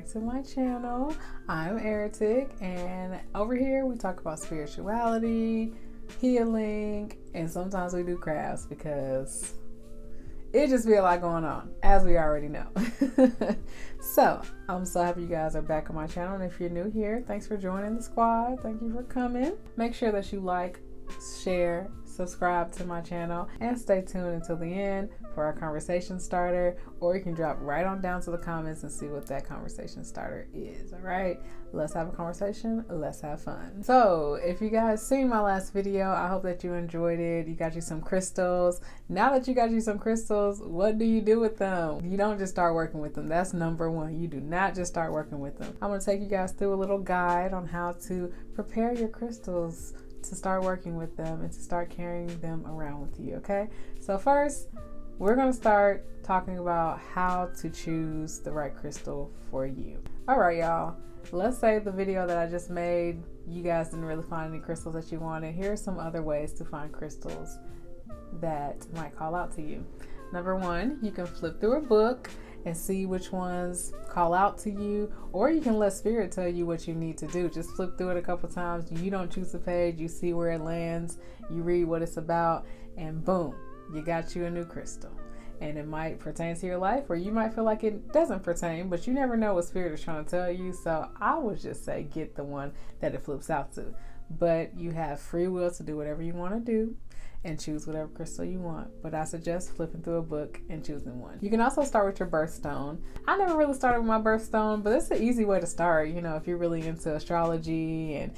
back to my channel. I'm Eritic, and over here we talk about spirituality, healing, and sometimes we do crafts because it just be a lot going on, as we already know. So I'm so happy you guys are back on my channel, and if you're new here, thanks for joining the squad. Thank you for coming. Make sure that you like, share, subscribe to my channel, and stay tuned until the end for our conversation starter, or you can drop right on down to the comments and see what that conversation starter is. All right, let's have a conversation, let's have fun. So if you guys seen my last video, I hope that you enjoyed it. You got you some crystals. Now that you got you some crystals, what do you do with them? You don't just start working with them. That's number one. You do not just start working with them. I'm going to take you guys through a little guide on how to prepare your crystals to start working with them and to start carrying them around with you. Okay, so first we're going to start talking about how to choose the right crystal for you. All right, y'all, let's say the video that I just made, you guys didn't really find any crystals that you wanted. Here are some other ways to find crystals that might call out to you. Number one, you can flip through a book and see which ones call out to you, or you can let spirit tell you what you need to do. Just flip through it a couple times. You don't choose the page, you see where it lands, you read what it's about, and boom, you got you a new crystal. And it might pertain to your life, or you might feel like it doesn't pertain, but you never know what spirit is trying to tell you. So I would just say get the one that it flips out to. But you have free will to do whatever you want to do and choose whatever crystal you want. But I suggest flipping through a book and choosing one. You can also start with your birthstone. I never really started with my birthstone, but it's an easy way to start. You know, if you're really into astrology and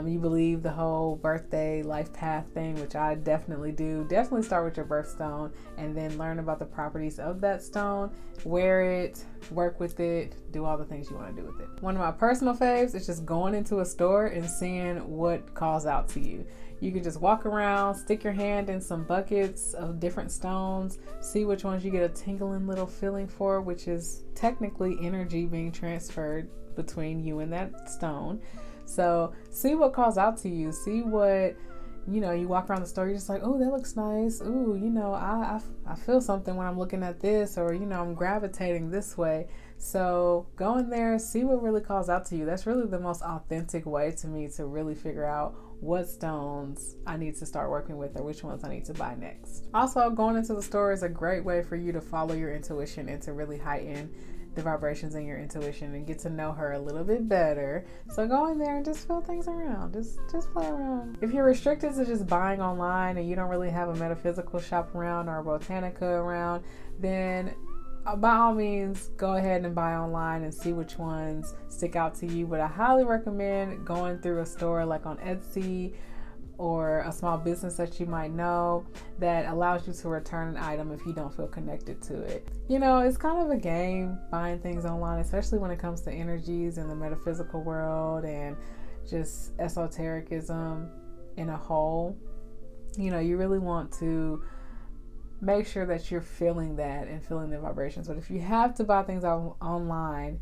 you believe the whole birthday life path thing, which I definitely do, definitely start with your birthstone and then learn about the properties of that stone, wear it, work with it, do all the things you want to do with it. One of my personal faves is just going into a store and seeing what calls out to you. You can just walk around, stick your hand in some buckets of different stones, see which ones you get a tingling little feeling for, which is technically energy being transferred between you and that stone. So see what calls out to you. See what, you know, you walk around the store, you're just like, oh, that looks nice. Ooh, you know, I feel something when I'm looking at this, or, you know, I'm gravitating this way. So go in there, see what really calls out to you. That's really the most authentic way to me to really figure out what stones I need to start working with or which ones I need to buy next. Also, going into the store is a great way for you to follow your intuition and to really heighten the vibrations in your intuition and get to know her a little bit better. So go in there and just feel things around. Just play around. If you're restricted to just buying online and you don't really have a metaphysical shop around or a botanica around, then by all means go ahead and buy online and see which ones stick out to you. But I highly recommend going through a store like on Etsy or a small business that you might know that allows you to return an item if you don't feel connected to it. You know, it's kind of a game buying things online, especially when it comes to energies in the metaphysical world and just esotericism in a whole. You know, you really want to make sure that you're feeling that and feeling the vibrations. But if you have to buy things online,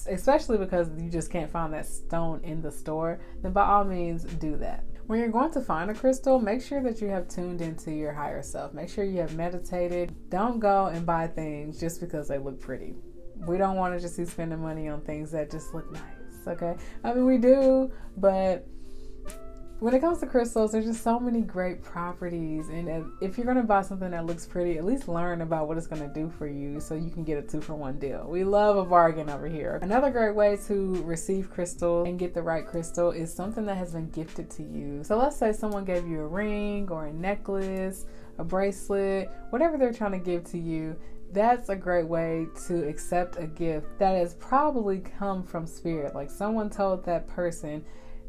especially because you just can't find that stone in the store, then by all means do that. When you're going to find a crystal, make sure that you have tuned into your higher self. Make sure you have meditated. Don't go and buy things just because they look pretty. We don't want to just be spending money on things that just look nice, okay? I mean, we do, but when it comes to crystals, there's just so many great properties. And if you're going to buy something that looks pretty, at least learn about what it's going to do for you so you can get a 2-for-1 deal. We love a bargain over here. Another great way to receive crystal and get the right crystal is something that has been gifted to you. So let's say someone gave you a ring or a necklace, a bracelet, whatever they're trying to give to you. That's a great way to accept a gift that has probably come from spirit. Like someone told that person,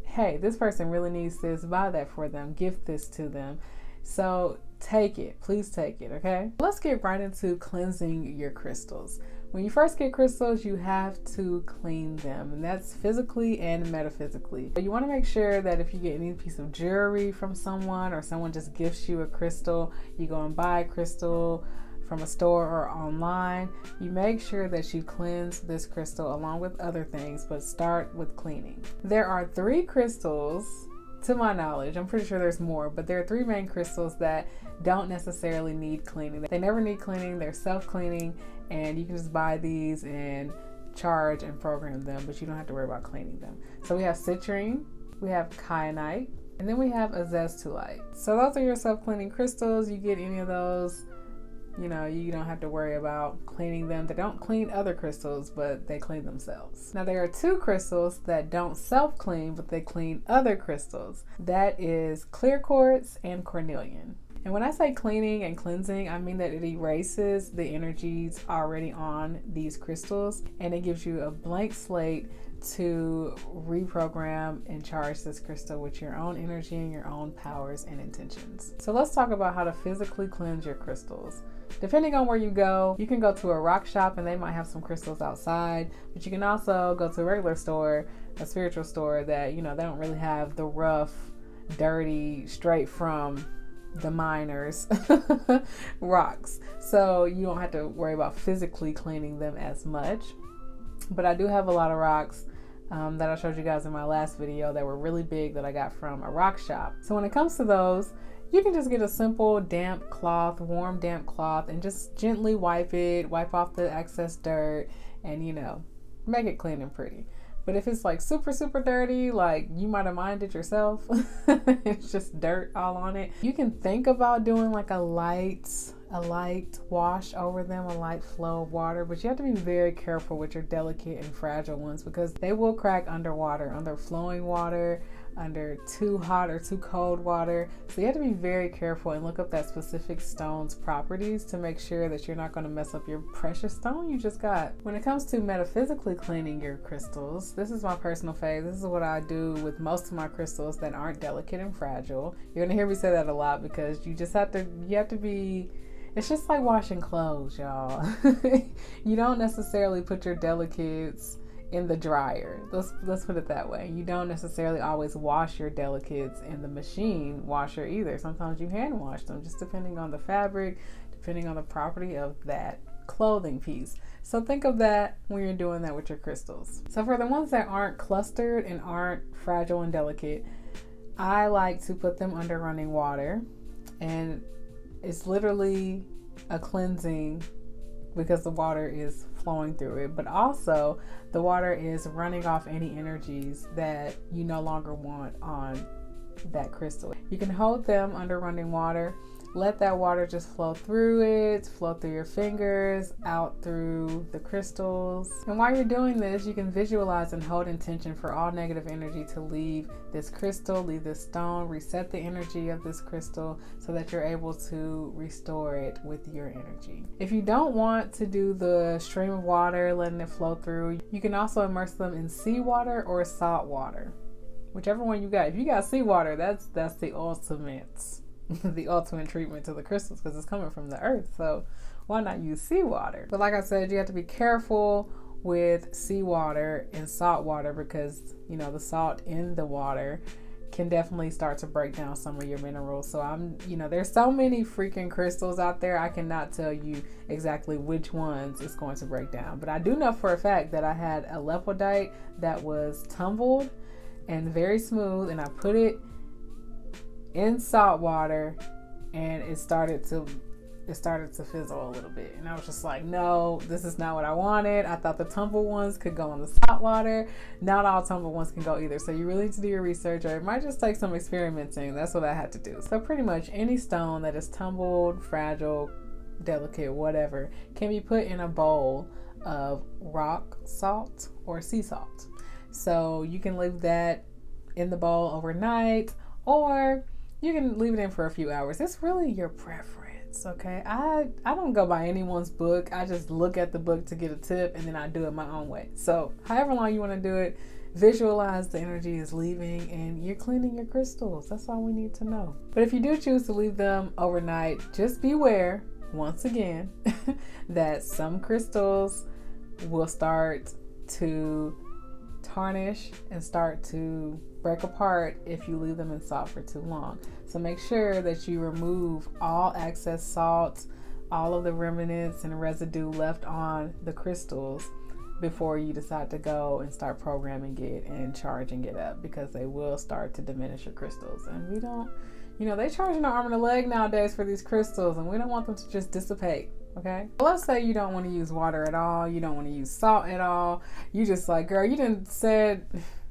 hey, this person really needs this, buy that for them, gift this to them. So take it, please take it, okay? Let's get right into cleansing your crystals. When you first get crystals, you have to clean them, and that's physically and metaphysically. You want to make sure that if you get any piece of jewelry from someone or someone just gifts you a crystal, you go and buy a crystal from a store or online, you make sure that you cleanse this crystal along with other things, but start with cleaning. There are 3 crystals, to my knowledge, I'm pretty sure there's more, but there are 3 main crystals that don't necessarily need cleaning. They never need cleaning, they're self-cleaning, and you can just buy these and charge and program them, but you don't have to worry about cleaning them. So we have citrine, we have kyanite, and then we have azeztulite. So those are your self-cleaning crystals. You get any of those, you don't have to worry about cleaning them. They don't clean other crystals, but they clean themselves. Now there are two crystals that don't self-clean, but they clean other crystals. That is clear quartz and cornelian. And when I say cleaning and cleansing, I mean that it erases the energies already on these crystals, and it gives you a blank slate to reprogram and charge this crystal with your own energy and your own powers and intentions. So let's talk about how to physically cleanse your crystals. Depending on where you go, you can go to a rock shop and they might have some crystals outside, but you can also go to a regular store, a spiritual store that, they don't really have the rough, dirty, straight from the miners rocks. So you don't have to worry about physically cleaning them as much. But I do have a lot of rocks that I showed you guys in my last video that were really big that I got from a rock shop. So when it comes to those, you can just get a simple damp cloth, warm damp cloth, and just gently wipe off the excess dirt, and make it clean and pretty. But if it's like super, super dirty, like you might have minded yourself, it's just dirt all on it, you can think about doing like a light wash over them, a light flow of water, but you have to be very careful with your delicate and fragile ones because they will crack underwater, under flowing water, under too hot or too cold water. So you have to be very careful and look up that specific stone's properties to make sure that you're not going to mess up your precious stone you just got. When it comes to metaphysically cleaning your crystals, this is my personal phase. This is what I do with most of my crystals that aren't delicate and fragile. You're going to hear me say that a lot because you have to be. It's just like washing clothes, y'all. You don't necessarily put your delicates in the dryer. Let's put it that way. You don't necessarily always wash your delicates in the machine washer either. Sometimes you hand wash them, just depending on the fabric, depending on the property of that clothing piece. So think of that when you're doing that with your crystals. So for the ones that aren't clustered and aren't fragile and delicate, I like to put them under running water, and it's literally a cleansing because the water is flowing through it, but also the water is running off any energies that you no longer want on that crystal. You can hold them under running water, let that water just flow through your fingers, out through the crystals. And while you're doing this, you can visualize and hold intention for all negative energy to leave this crystal, leave this stone, reset the energy of this crystal so that you're able to restore it with your energy. If you don't want to do the stream of water, letting it flow through, you can also immerse them in seawater or salt water. Whichever one you got. If you got seawater, that's the ultimate. The ultimate treatment to the crystals because it's coming from the earth, so why not use seawater? But like I said, you have to be careful with seawater and salt water because the salt in the water can definitely start to break down some of your minerals. So there's so many freaking crystals out there, I cannot tell you exactly which ones it's going to break down, but I do know for a fact that I had a lepidite that was tumbled and very smooth, and I put it in salt water and it started to fizzle a little bit, and I was just like, no, this is not what I wanted. I thought the tumble ones could go in the salt water. Not all tumble ones can go either, so you really need to do your research, or it might just take some experimenting. That's what I had to do. So pretty much any stone that is tumbled, fragile, delicate, whatever, can be put in a bowl of rock salt or sea salt. So you can leave that in the bowl overnight, or you can leave it in for a few hours. It's really your preference, okay? I don't go by anyone's book. I just look at the book to get a tip, and then I do it my own way. So however long you want to do it, visualize the energy is leaving and you're cleaning your crystals. That's all we need to know. But if you do choose to leave them overnight, just beware, once again, that some crystals will start to tarnish and start to break apart if you leave them in salt for too long. So make sure that you remove all excess salt, all of the remnants and residue left on the crystals before you decide to go and start programming it and charging it up, because they will start to diminish your crystals. And we don't, they charging an arm and a leg nowadays for these crystals, and we don't want them to just dissipate. Okay, well, let's say you don't want to use water at all, you don't want to use salt at all. You just like, girl, you didn't said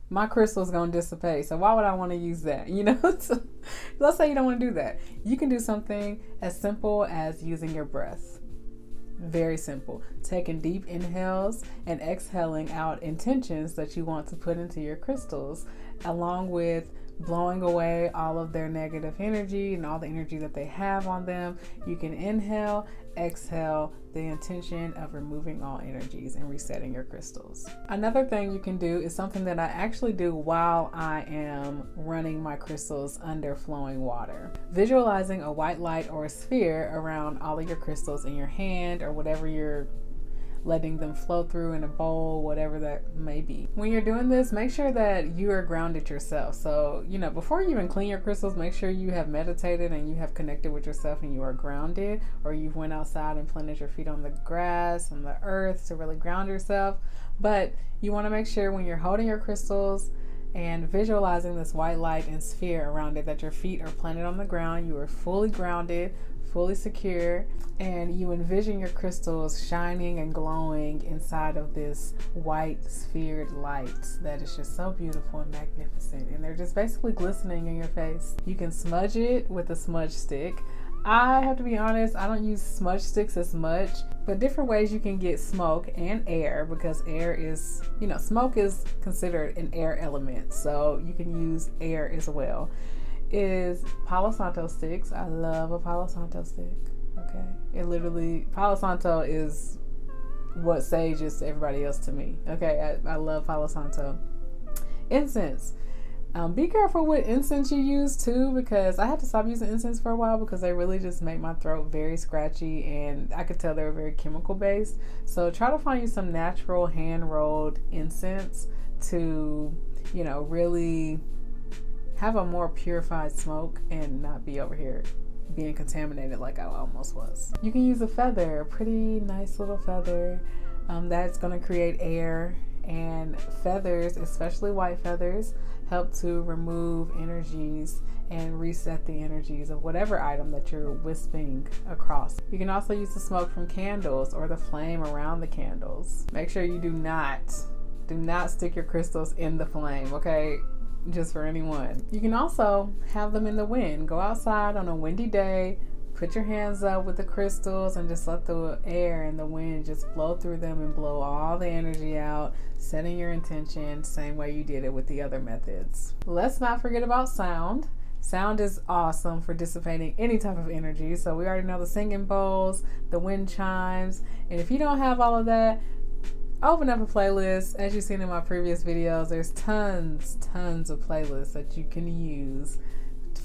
my crystal's gonna dissipate, so why would I want to use that? So let's say you don't want to do that. You can do something as simple as using your breath. Very simple. Taking deep inhales and exhaling out intentions that you want to put into your crystals, along with blowing away all of their negative energy and all the energy that they have on them. You can inhale, exhale the intention of removing all energies and resetting your crystals. Another thing you can do is something that I actually do while I am running my crystals under flowing water. Visualizing a white light or a sphere around all of your crystals in your hand or whatever you're letting them flow through in a bowl, whatever that may be. When you're doing this, make sure that you are grounded yourself. So, before you even clean your crystals, make sure you have meditated and you have connected with yourself and you are grounded, or you went outside and planted your feet on the grass and the earth to really ground yourself. But you want to make sure when you're holding your crystals and visualizing this white light and sphere around it, that your feet are planted on the ground, you are fully grounded, fully secure, and you envision your crystals shining and glowing inside of this white sphered light that is just so beautiful and magnificent, and they're just basically glistening in your face. You can smudge it with a smudge stick. I have to be honest, I don't use smudge sticks as much, but different ways you can get smoke and air, because air is, smoke is considered an air element, so you can use air as well. Is Palo Santo sticks. I love a Palo Santo stick. Okay, Palo Santo is what sage is to everybody else to me. Okay, I love Palo Santo. Incense. Be careful what incense you use too, because I had to stop using incense for a while because they really just make my throat very scratchy, and I could tell they were very chemical based. So try to find you some natural hand rolled incense to, really have a more purified smoke and not be over here being contaminated like I almost was. You can use a feather, a pretty nice little feather that's going to create air, and feathers, especially white feathers, help to remove energies and reset the energies of whatever item that you're wisping across. You can also use the smoke from candles or the flame around the candles. Make sure you do not stick your crystals in the flame, okay? Just for anyone. You can also have them in the wind. Go outside on a windy day, put your hands up with the crystals, and just let the air and the wind just blow through them and blow all the energy out, setting your intention same way you did it with the other methods. Let's not forget about sound. Sound is awesome for dissipating any type of energy. So we already know the singing bowls, the wind chimes, and if you don't have all of that, open up a playlist. As you've seen in my previous videos, there's tons of playlists that you can use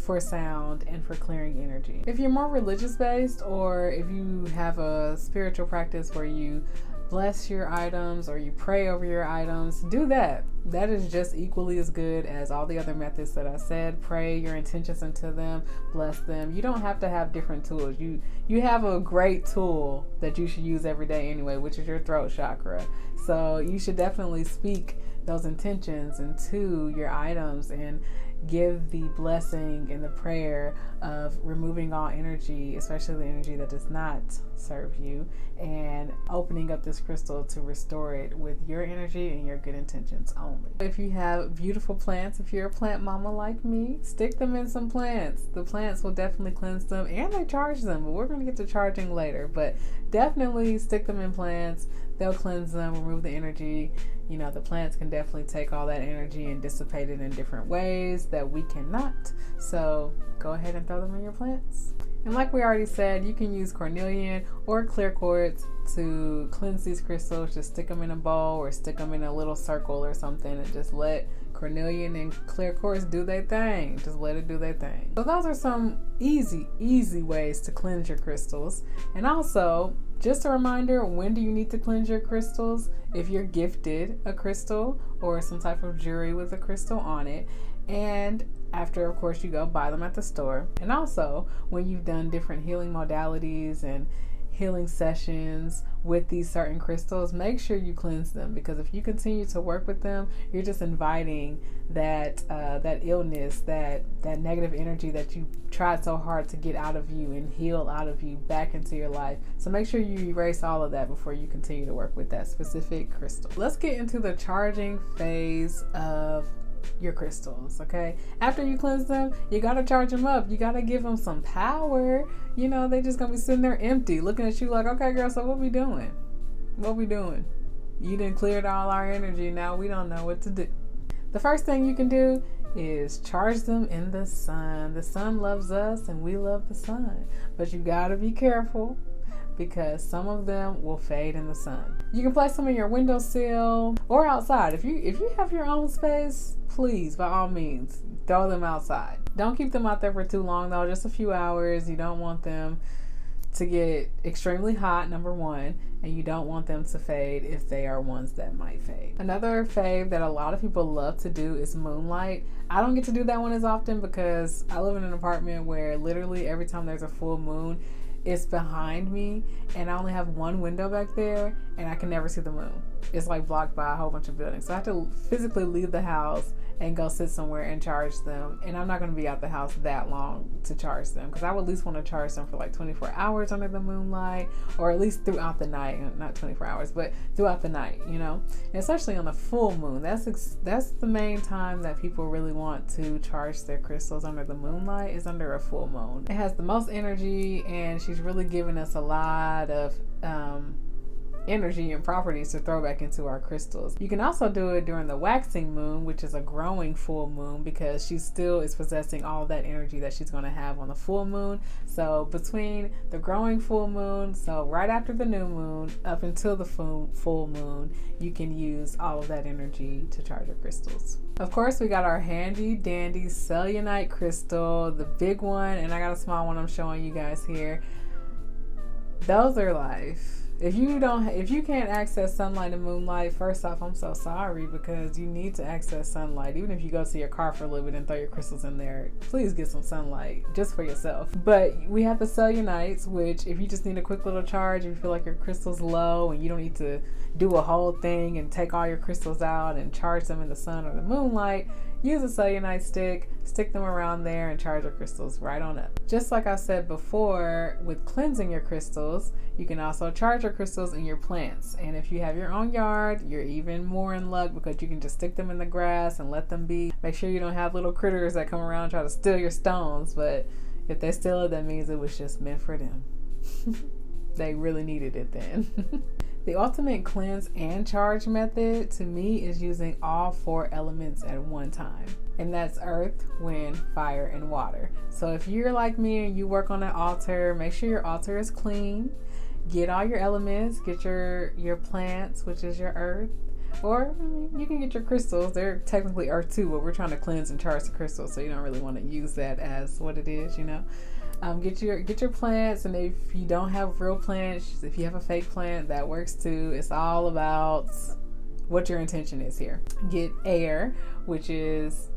for sound and for clearing energy. If you're more religious based, or if you have a spiritual practice where you bless your items or you pray over your items, do that. That is just equally as good as all the other methods that I said. Pray your intentions into them, bless them. You don't have to have different tools. You have a great tool that you should use every day anyway, which is your throat chakra. So you should definitely speak those intentions into your items and give the blessing and the prayer of removing all energy, especially the energy that does not serve you, and opening up this crystal to restore it with your energy and your good intentions only. If you have beautiful plants, if you're a plant mama like me, stick them in some plants. The plants will definitely cleanse them, and they charge them, but we're going to get to charging later. But definitely stick them in plants. They'll cleanse them, remove the energy. The plants can definitely take all that energy and dissipate it in different ways that we cannot. So go ahead and throw them in your plants. And like we already said, you can use cornelian or clear quartz to cleanse these crystals. Just stick them in a bowl or stick them in a little circle or something, and just let cornelian and clear quartz do their thing. Just let it do their thing. So those are some easy ways to cleanse your crystals. And also, just a reminder, when do you need to cleanse your crystals? If you're gifted a crystal or some type of jewelry with a crystal on it, and after, of course, you go buy them at the store. And also when you've done different healing modalities and healing sessions with these certain crystals, make sure you cleanse them, because if you continue to work with them, you're just inviting that illness, that negative energy that you tried so hard to get out of you and heal out of you back into your life. So make sure you erase all of that before you continue to work with that specific crystal. Let's get into the charging phase of your crystals. Okay, after you cleanse them, you gotta charge them up. You gotta give them some power. You know, they just gonna be sitting there empty looking at you like, okay girl, so what we doing? You didn't cleared all our energy, now we don't know what to do. The first thing you can do is charge them in the sun. The sun loves us and we love the sun, but you gotta be careful, because some of them will fade in the sun. You can place them in your windowsill or outside. If you have your own space, please, by all means, throw them outside. Don't keep them out there for too long though, just a few hours. You don't want them to get extremely hot, number one, and you don't want them to fade if they are ones that might fade. Another fave that a lot of people love to do is moonlight. I don't get to do that one as often because I live in an apartment where literally every time there's a full moon, it's behind me and I only have one window back there and I can never see the moon. It's like blocked by a whole bunch of buildings. So I have to physically leave the house and go sit somewhere and charge them. And I'm not going to be out the house that long to charge them, because I would at least want to charge them for like 24 hours under the moonlight, or at least throughout the night. Not 24 hours, but throughout the night, you know, and especially on the full moon. That's the main time that people really want to charge their crystals under the moonlight, is under a full moon. It has the most energy, and she's really giving us a lot of energy and properties to throw back into our crystals. You can also do it during the waxing moon, which is a growing full moon, because she still is possessing all that energy that she's going to have on the full moon. So between the growing full moon, so right after the new moon up until the full moon, you can use all of that energy to charge your crystals. Of course, we got our handy dandy cellulite crystal, the big one, and I got a small one I'm showing you guys here. Those are life. If you can't access sunlight and moonlight, first off, I'm so sorry, because you need to access sunlight. Even if you go to your car for a little bit and throw your crystals in there, please get some sunlight just for yourself. But we have the cellulites, which if you just need a quick little charge, if you feel like your crystal's low and you don't need to do a whole thing and take all your crystals out and charge them in the sun or the moonlight, use a cellulite stick them around there and charge your crystals right on up. Just like I said before, with cleansing your crystals, you can also charge your crystals in your plants. And if you have your own yard, you're even more in luck, because you can just stick them in the grass and let them be. Make sure you don't have little critters that come around and try to steal your stones, but if they steal it, that means it was just meant for them. They really needed it then. The ultimate cleanse and charge method to me is using all 4 elements at one time. And that's earth, wind, fire, and water. So if you're like me and you work on an altar, make sure your altar is clean. Get all your elements, get your plants, which is your earth. Or you can get your crystals. They're technically earth too, but we're trying to cleanse and charge the crystals, so you don't really want to use that as what it is, you know. Get your plants, and if you don't have real plants, if you have a fake plant, that works too. It's all about what your intention is here. Get air, which is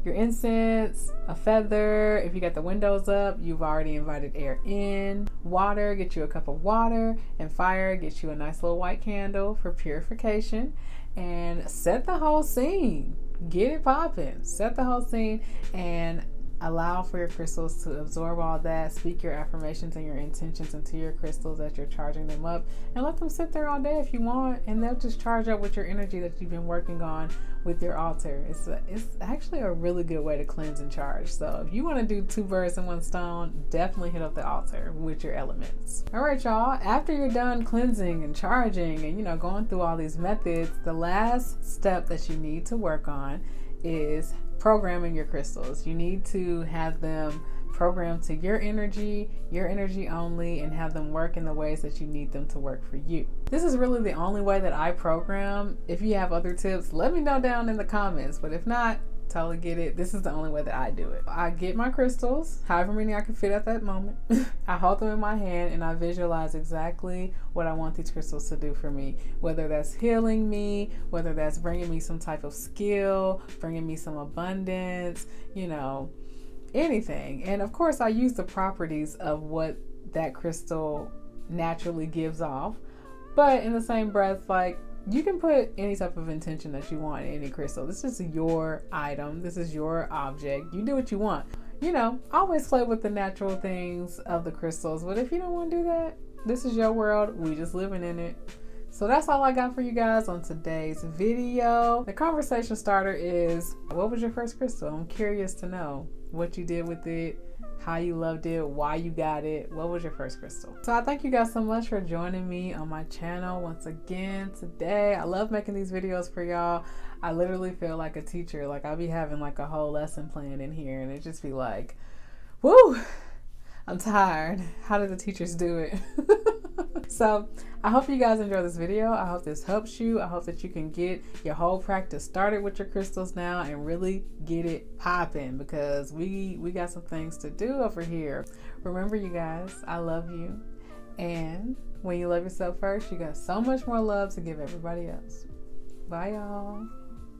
your incense, a feather. If you got the windows up, you've already invited air in. Water, get you a cup of water. And fire, get you a nice little white candle for purification. And set the whole scene. Get it popping. Set the whole scene and allow for your crystals to absorb all that. Speak your affirmations and your intentions into your crystals as you're charging them up, and let them sit there all day if you want, and they'll just charge up with your energy that you've been working on with your altar. It's actually a really good way to cleanse and charge. So if you want to do 2 birds in 1 stone, definitely hit up the altar with your elements. All right, y'all, after you're done cleansing and charging and going through all these methods, the last step that you need to work on is programming your crystals. You need to have them programmed to your energy only, and have them work in the ways that you need them to work for you. This is really the only way that I program. If you have other tips, let me know down in the comments, but if not, totally get it. This is the only way that I do it. I get my crystals, however many I can fit at that moment. I hold them in my hand and I visualize exactly what I want these crystals to do for me. Whether that's healing me, whether that's bringing me some type of skill, bringing me some abundance, anything. And of course, I use the properties of what that crystal naturally gives off. But in the same breath, like, you can put any type of intention that you want in any crystal. This is your item. This is your object. You do what you want. You know, always play with the natural things of the crystals. But if you don't want to do that, this is your world. We just living in it. So that's all I got for you guys on today's video. The conversation starter is, what was your first crystal? I'm curious to know what you did with it, how you loved it, why you got it. What was your first crystal? So I thank you guys so much for joining me on my channel once again today. I love making these videos for y'all. I literally feel like a teacher. Like, I'll be having like a whole lesson plan in here and it just be like, woo, I'm tired. How did the teachers do it? So I hope you guys enjoy this video. I hope this helps you. I hope that you can get your whole practice started with your crystals now and really get it popping, because we got some things to do over here. Remember, you guys, I love you. And when you love yourself first, you got so much more love to give everybody else. Bye, y'all.